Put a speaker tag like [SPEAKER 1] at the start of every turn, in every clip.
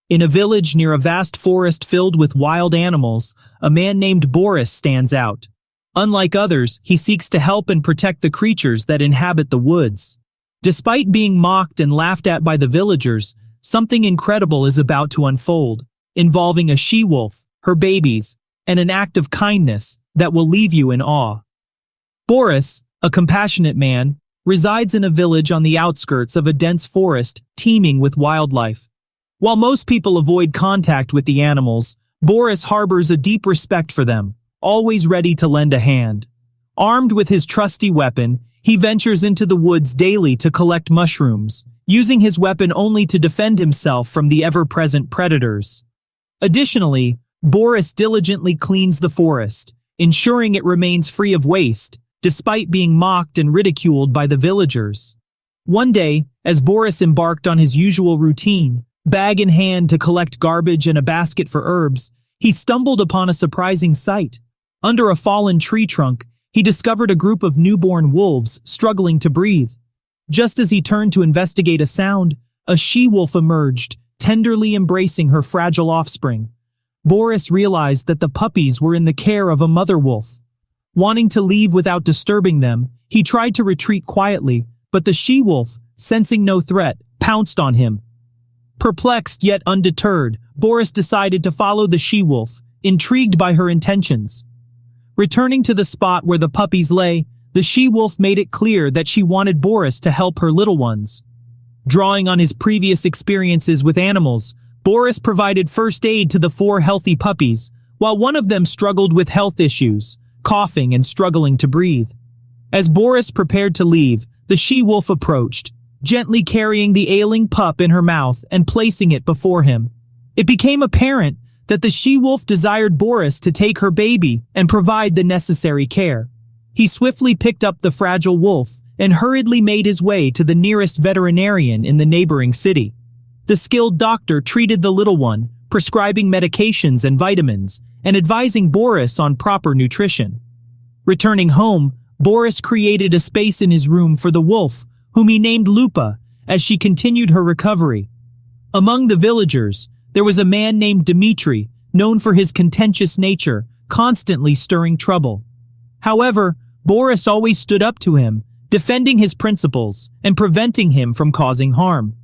[SPEAKER 1] In a village near a vast forest filled with wild animals, a man named Boris stands out. Unlike others, he seeks to help and protect the creatures that inhabit the woods. Despite being mocked and laughed at by the villagers, something incredible is about to unfold, involving a she-wolf, her babies, and an act of kindness that will leave you in awe. Boris, a compassionate man, resides in a village on the outskirts of a dense forest teeming with wildlife. While most people avoid contact with the animals, Boris harbors a deep respect for them, always ready to lend a hand. Armed with his trusty weapon, he ventures into the woods daily to collect mushrooms, using his weapon only to defend himself from the ever-present predators. Additionally, Boris diligently cleans the forest, ensuring it remains free of waste, despite being mocked and ridiculed by the villagers. One day, as Boris embarked on his usual routine, bag in hand to collect garbage and a basket for herbs, he stumbled upon a surprising sight. Under a fallen tree trunk, he discovered a group of newborn wolves struggling to breathe. Just as he turned to investigate a sound, a she-wolf emerged, tenderly embracing her fragile offspring. Boris realized that the puppies were in the care of a mother wolf. Wanting to leave without disturbing them, he tried to retreat quietly, but the she-wolf, sensing no threat, pounced on him. Perplexed yet undeterred, Boris decided to follow the she-wolf, intrigued by her intentions. Returning to the spot where the puppies lay, the she-wolf made it clear that she wanted Boris to help her little ones. Drawing on his previous experiences with animals, Boris provided first aid to the 4 healthy puppies, while one of them struggled with health issues, coughing and struggling to breathe. As Boris prepared to leave, the she-wolf approached, gently carrying the ailing pup in her mouth and placing it before him. It became apparent that the she-wolf desired Boris to take her baby and provide the necessary care. He swiftly picked up the fragile wolf and hurriedly made his way to the nearest veterinarian in the neighboring city. The skilled doctor treated the little one, prescribing medications and vitamins, and advising Boris on proper nutrition. Returning home, Boris created a space in his room for the wolf, whom he named Lupa, as she continued her recovery. Among the villagers, there was a man named Dmitri, known for his contentious nature, constantly stirring trouble. However, Boris always stood up to him, defending his principles and preventing him from causing harm.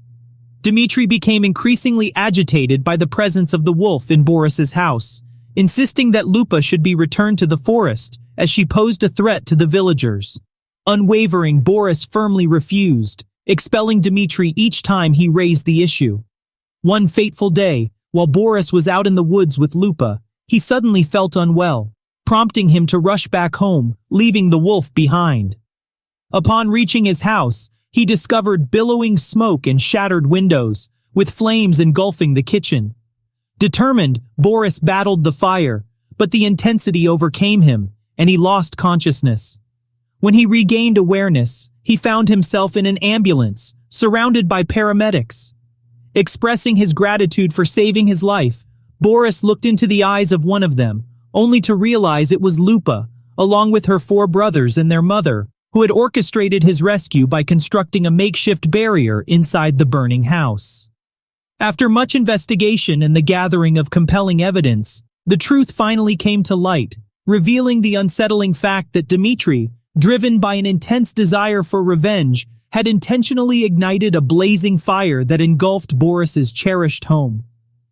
[SPEAKER 1] Dmitri became increasingly agitated by the presence of the wolf in Boris's house, insisting that Lupa should be returned to the forest as she posed a threat to the villagers. Unwavering, Boris firmly refused, expelling Dmitri each time he raised the issue. One fateful day, while Boris was out in the woods with Lupa, he suddenly felt unwell, prompting him to rush back home, leaving the wolf behind. Upon reaching his house, he discovered billowing smoke and shattered windows, with flames engulfing the kitchen. Determined, Boris battled the fire, but the intensity overcame him, and he lost consciousness. When he regained awareness, he found himself in an ambulance, surrounded by paramedics. Expressing his gratitude for saving his life, Boris looked into the eyes of one of them, only to realize it was Lupa, along with her 4 brothers and their mother, who had orchestrated his rescue by constructing a makeshift barrier inside the burning house. After much investigation and the gathering of compelling evidence, the truth finally came to light, revealing the unsettling fact that Dmitri, driven by an intense desire for revenge, had intentionally ignited a blazing fire that engulfed Boris's cherished home.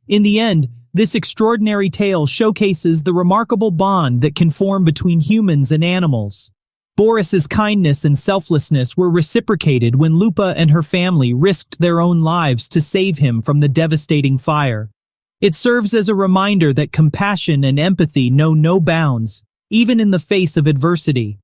[SPEAKER 1] In the end, this extraordinary tale showcases the remarkable bond that can form between humans and animals. Boris's kindness and selflessness were reciprocated when Lupa and her family risked their own lives to save him from the devastating fire. It serves as a reminder that compassion and empathy know no bounds, even in the face of adversity.